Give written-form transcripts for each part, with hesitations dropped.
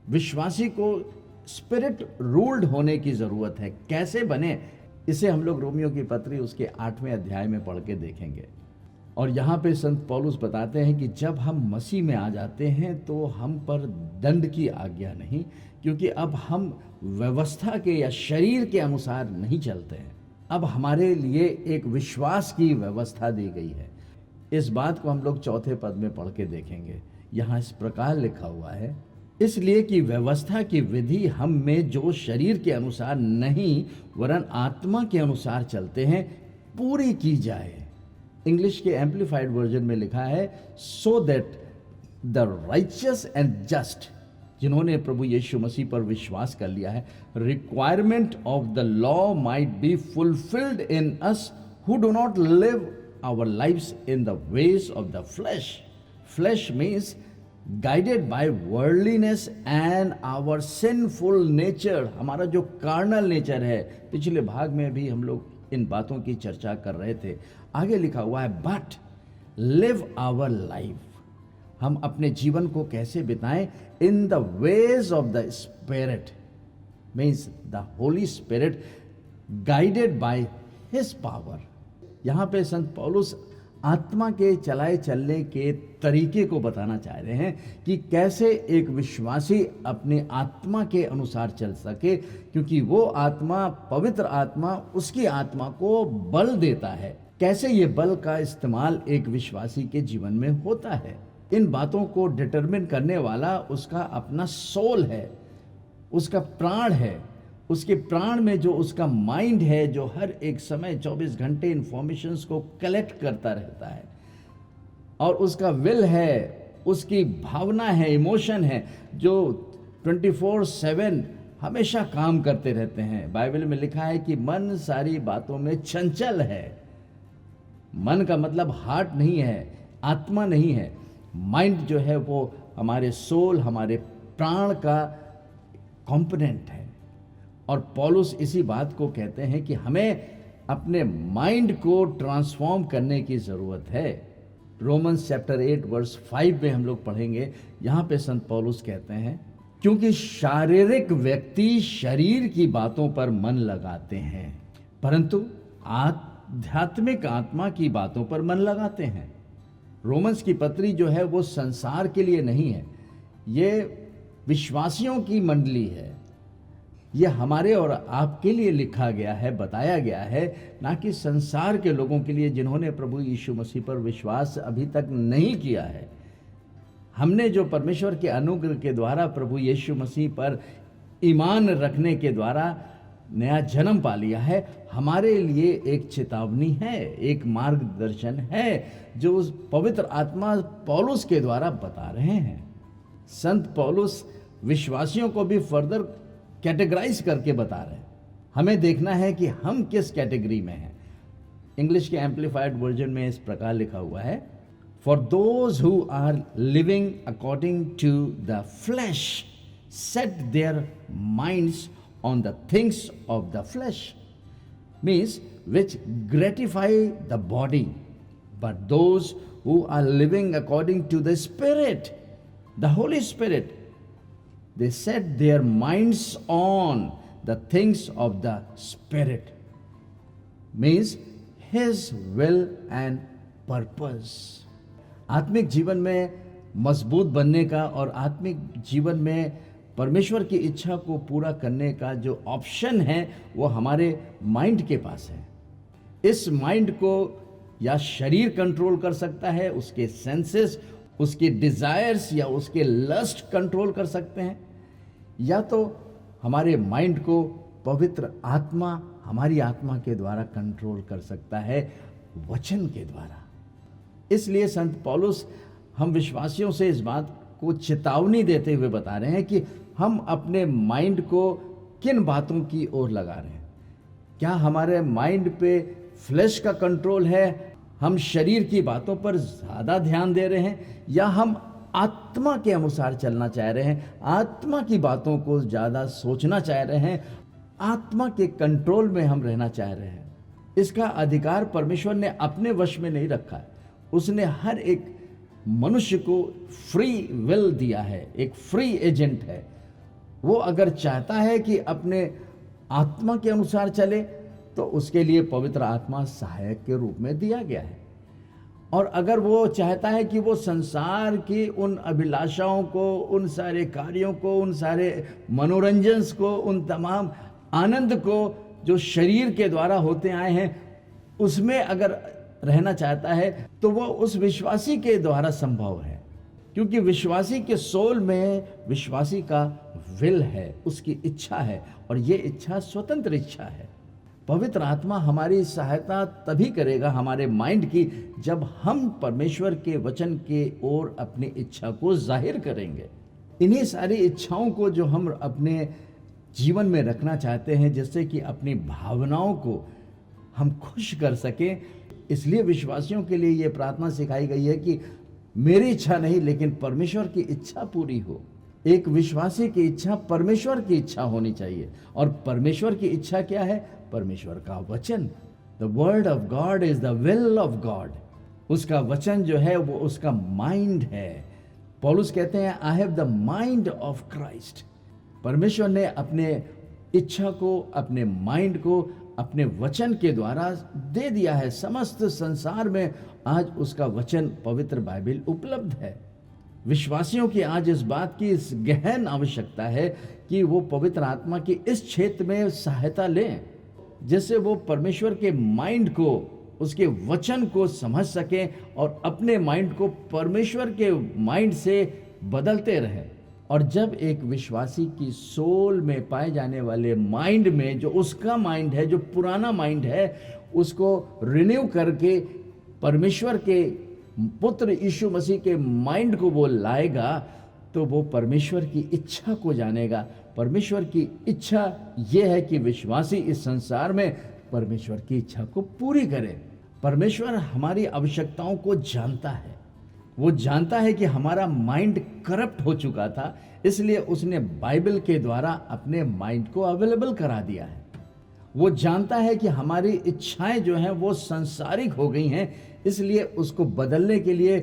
विश्वासी को spirit ruled होने की ज़रूरत है। कैसे बने, इसे हम लोग रोमियो की पत्री उसके 8वें अध्याय में पढ़ के देखेंगे। और यहाँ पे संत पौलुस बताते हैं कि जब हम मसीह में आ जाते हैं तो हम पर दंड की आज्ञा नहीं, क्योंकि अब हम व्यवस्था के या शरीर के अनुसार नहीं चलते हैं। अब हमारे लिए एक विश्वास की व्यवस्था दी गई है। इस बात को हम लोग 4 पद में पढ़ के देखेंगे। यहाँ इस प्रकार लिखा हुआ है, इसलिए कि व्यवस्था की विधि हम में जो शरीर के अनुसार नहीं वरन आत्मा के अनुसार चलते हैं पूरी की जाए। इंग्लिश के एम्पलीफाइड वर्जन में लिखा है, so that the righteous and just, जिन्होंने प्रभु यीशु मसीह पर विश्वास कर लिया है, requirement of the law might be fulfilled in us who do not live our lives in the ways of the flesh. Flesh means guided by worldliness and our sinful nature. हमारा जो carnal nature है, पिछले भाग में भी हम लोग इन बातों की चर्चा कर रहे थे। आगे लिखा हुआ है, बट लिव आवर लाइफ, हम अपने जीवन को कैसे बिताएं, इन the ways of the spirit, means the Holi spirit guided by his power. यहां पे संत पौलुस आत्मा के चलाए चलने के तरीके को बताना चाह रहे हैं कि कैसे एक विश्वासी अपने आत्मा के अनुसार चल सके, क्योंकि वो आत्मा, पवित्र आत्मा, उसकी आत्मा को बल देता है। कैसे ये बल का इस्तेमाल एक विश्वासी के जीवन में होता है, इन बातों को डिटरमिन करने वाला उसका अपना सोल है, उसका प्राण है। उसके प्राण में जो उसका माइंड है, जो हर एक समय 24 घंटे इंफॉर्मेशंस को कलेक्ट करता रहता है, और उसका विल है, उसकी भावना है, इमोशन है, जो 24/7 हमेशा काम करते रहते हैं। बाइबल में लिखा है कि मन सारी बातों में चंचल है। मन का मतलब हार्ट नहीं है, आत्मा नहीं है। माइंड जो है वो हमारे सोल, हमारे प्राण का कंपोनेंट है। और पौलुस इसी बात को कहते हैं कि हमें अपने माइंड को ट्रांसफॉर्म करने की ज़रूरत है। रोमन्स चैप्टर 8 वर्स 5 में हम लोग पढ़ेंगे। यहाँ पे संत पौलुस कहते हैं, क्योंकि शारीरिक व्यक्ति शरीर की बातों पर मन लगाते हैं, परंतु आध्यात्मिक आत्मा की बातों पर मन लगाते हैं। रोमन्स की पत्री जो है वो संसार के लिए नहीं है, ये विश्वासियों की मंडली है। ये हमारे और आपके लिए लिखा गया है, बताया गया है, ना कि संसार के लोगों के लिए जिन्होंने प्रभु यीशु मसीह पर विश्वास अभी तक नहीं किया है। हमने जो परमेश्वर के अनुग्रह के द्वारा प्रभु यीशु मसीह पर ईमान रखने के द्वारा नया जन्म पा लिया है, हमारे लिए एक चेतावनी है, एक मार्गदर्शन है, जो उस पवित्र आत्मा पौलुस के द्वारा बता रहे हैं। संत पौलुस विश्वासियों को भी फर्दर कैटेगराइज करके बता रहे हैं। हमें देखना है कि हम किस कैटेगरी में हैं। इंग्लिश के एम्पलीफाइड वर्जन में इस प्रकार लिखा हुआ है, for those who are living according to the flesh set their minds on the things of the flesh, means which gratify the body, but those who are living according to the Spirit, the Holy Spirit, they set their minds on the things of the Spirit, means His will and purpose. आत्मिक जीवन में मजबूत बनने का और आत्मिक जीवन में परमेश्वर की इच्छा को पूरा करने का जो ऑप्शन है वो हमारे माइंड के पास है। इस माइंड को या शरीर कंट्रोल कर सकता है, उसके सेंसेस, उसके डिजायर्स या उसके लस्ट कंट्रोल कर सकते हैं, या तो हमारे माइंड को पवित्र आत्मा हमारी आत्मा के द्वारा कंट्रोल कर सकता है, वचन के द्वारा। इसलिए संत पौलुस हम विश्वासियों से इस बात को चेतावनी देते हुए बता रहे हैं कि हम अपने माइंड को किन बातों की ओर लगा रहे हैं। क्या हमारे माइंड पे फ्लैश का कंट्रोल है, हम शरीर की बातों पर ज़्यादा ध्यान दे रहे हैं, या हम आत्मा के अनुसार चलना चाह रहे हैं, आत्मा की बातों को ज़्यादा सोचना चाह रहे हैं, आत्मा के कंट्रोल में हम रहना चाह रहे हैं। इसका अधिकार परमेश्वर ने अपने वश में नहीं रखा है। उसने हर एक मनुष्य को फ्री विल दिया है, एक फ्री एजेंट है। वो अगर चाहता है कि अपने आत्मा के अनुसार चले तो उसके लिए पवित्र आत्मा सहायक के रूप में दिया गया है। और अगर वो चाहता है कि वो संसार की उन अभिलाषाओं को, उन सारे कार्यों को, उन सारे मनोरंजन को, उन तमाम आनंद को जो शरीर के द्वारा होते आए हैं, उसमें अगर रहना चाहता है तो वो उस विश्वासी के द्वारा संभव है। क्योंकि विश्वासी के सोल में विश्वासी का विल है, उसकी इच्छा है, और ये इच्छा स्वतंत्र इच्छा है। पवित्र आत्मा हमारी सहायता तभी करेगा हमारे माइंड की, जब हम परमेश्वर के वचन के ओर अपनी इच्छा को जाहिर करेंगे। इन्हीं सारी इच्छाओं को जो हम अपने जीवन में रखना चाहते हैं, जिससे कि अपनी भावनाओं को हम खुश कर सकें, इसलिए विश्वासियों के लिए ये प्रार्थना सिखाई गई है कि मेरी इच्छा नहीं लेकिन परमेश्वर की इच्छा पूरी हो। एक विश्वासी की इच्छा परमेश्वर की इच्छा होनी चाहिए। और परमेश्वर की इच्छा क्या है? परमेश्वर का वचन। The word of God is the will of God. उसका वचन जो है वो उसका माइंड है। पौलुस कहते हैं I have the mind of Christ. परमेश्वर ने अपने इच्छा को, अपने माइंड को अपने वचन के द्वारा दे दिया है। समस्त संसार में आज उसका वचन पवित्र बाइबल उपलब्ध है। विश्वासियों की आज इस बात की इस गहन आवश्यकता है कि वो पवित्र आत्मा की इस क्षेत्र में सहायता लें, जिससे वो परमेश्वर के माइंड को, उसके वचन को समझ सकें और अपने माइंड को परमेश्वर के माइंड से बदलते रहें। और जब एक विश्वासी की सोल में पाए जाने वाले माइंड में, जो उसका माइंड है, जो पुराना माइंड है, उसको रिन्यू करके परमेश्वर के पुत्र यीशु मसीह के माइंड को वो लाएगा, तो वो परमेश्वर की इच्छा को जानेगा। परमेश्वर की इच्छा ये है कि विश्वासी इस संसार में परमेश्वर की इच्छा को पूरी करे। परमेश्वर हमारी आवश्यकताओं को जानता है। वो जानता है कि हमारा माइंड करप्ट हो चुका था, इसलिए उसने बाइबल के द्वारा अपने माइंड को अवेलेबल करा दिया है। वो जानता है कि हमारी इच्छाएं जो हैं वो सांसारिक हो गई हैं, इसलिए उसको बदलने के लिए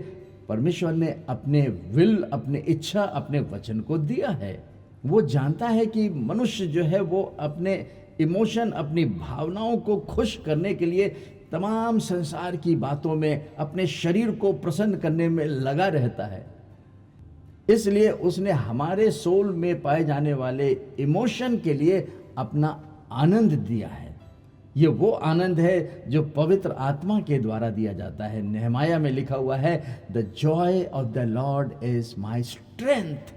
परमेश्वर ने अपने विल, अपने इच्छा, अपने वचन को दिया है। वो जानता है कि मनुष्य जो है वो अपने इमोशन, अपनी भावनाओं को खुश करने के लिए तमाम संसार की बातों में, अपने शरीर को प्रसन्न करने में लगा रहता है। इसलिए उसने हमारे सोल में पाए जाने वाले इमोशन के लिए अपना आनंद दिया है। ये वो आनंद है जो पवित्र आत्मा के द्वारा दिया जाता है। नेहमाया में लिखा हुआ है, the Joy of the Lord is my strength.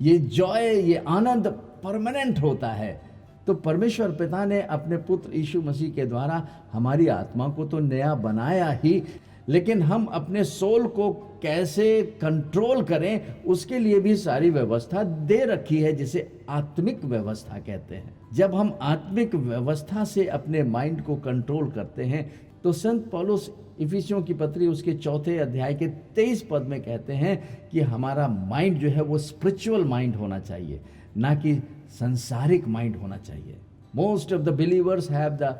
ये जॉय, ये आनंद परमानेंट होता है। तो परमेश्वर पिता ने अपने पुत्र यीशु मसीह के द्वारा हमारी आत्मा को तो नया बनाया ही, लेकिन हम अपने सोल को कैसे कंट्रोल करें, उसके लिए भी सारी व्यवस्था दे रखी है, जिसे आत्मिक व्यवस्था कहते हैं। जब हम आत्मिक व्यवस्था से अपने माइंड को कंट्रोल करते हैं, तो संत पौलुस इफिसियों की पत्री उसके 4 अध्याय के 23 पद में कहते हैं कि हमारा माइंड जो है वो स्पिरिचुअल माइंड होना चाहिए, ना कि संसारिक माइंड होना चाहिए। Most of the believers have the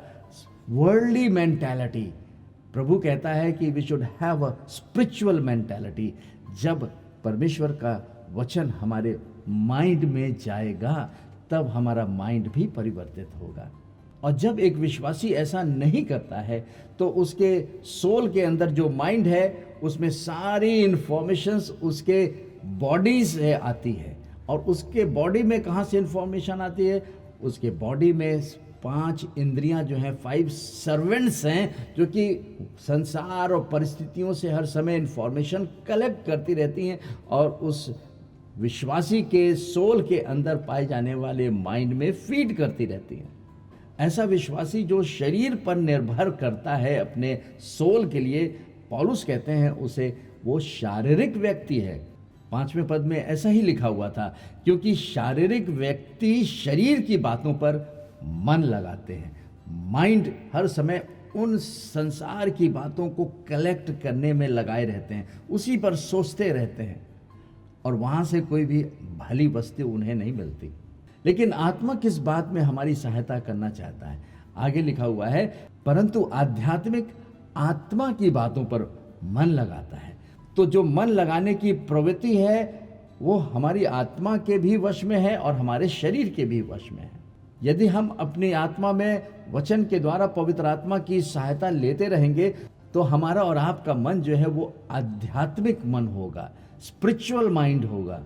worldly mentality. प्रभु कहता है कि we should have a spiritual mentality. जब परमेश्वर का वचन हमारे माइंड में जाएगा, तब हमारा माइंड भी परिवर्तित होगा। और जब एक विश्वासी ऐसा नहीं करता है, तो उसके सोल के अंदर जो माइंड है, उसमें सारी इंफॉर्मेशंस उसके बॉडी से आती है। और उसके बॉडी में कहाँ से इंफॉर्मेशन आती है? उसके बॉडी में 5 इंद्रियां जो हैं, 5 सर्वेंट्स हैं, जो कि संसार और परिस्थितियों से हर समय इंफॉर्मेशन कलेक्ट करती रहती हैं और उस विश्वासी के सोल के अंदर पाए जाने वाले माइंड में फीड करती रहती हैं। ऐसा विश्वासी जो शरीर पर निर्भर करता है अपने सोल के लिए, पौलुस कहते हैं उसे वो शारीरिक व्यक्ति है। 5वें पद में ऐसा ही लिखा हुआ था, क्योंकि शारीरिक व्यक्ति शरीर की बातों पर मन लगाते हैं। माइंड हर समय उन संसार की बातों को कलेक्ट करने में लगाए रहते हैं, उसी पर सोचते रहते हैं, और वहाँ से कोई भी भली वस्तु उन्हें नहीं मिलती। लेकिन आत्मा किस बात में हमारी सहायता करना चाहता है? आगे लिखा हुआ है, परंतु आध्यात्मिक आत्मा की बातों पर मन लगाता है। तो जो मन लगाने की प्रवृत्ति है, वो हमारी आत्मा के भी वश में है और हमारे शरीर के भी वश में है। यदि हम अपनी आत्मा में वचन के द्वारा पवित्र आत्मा की सहायता लेते रहेंगे तो हमारा और आपका मन जो है वो आध्यात्मिक मन होगा, स्पिरिचुअल माइंड होगा।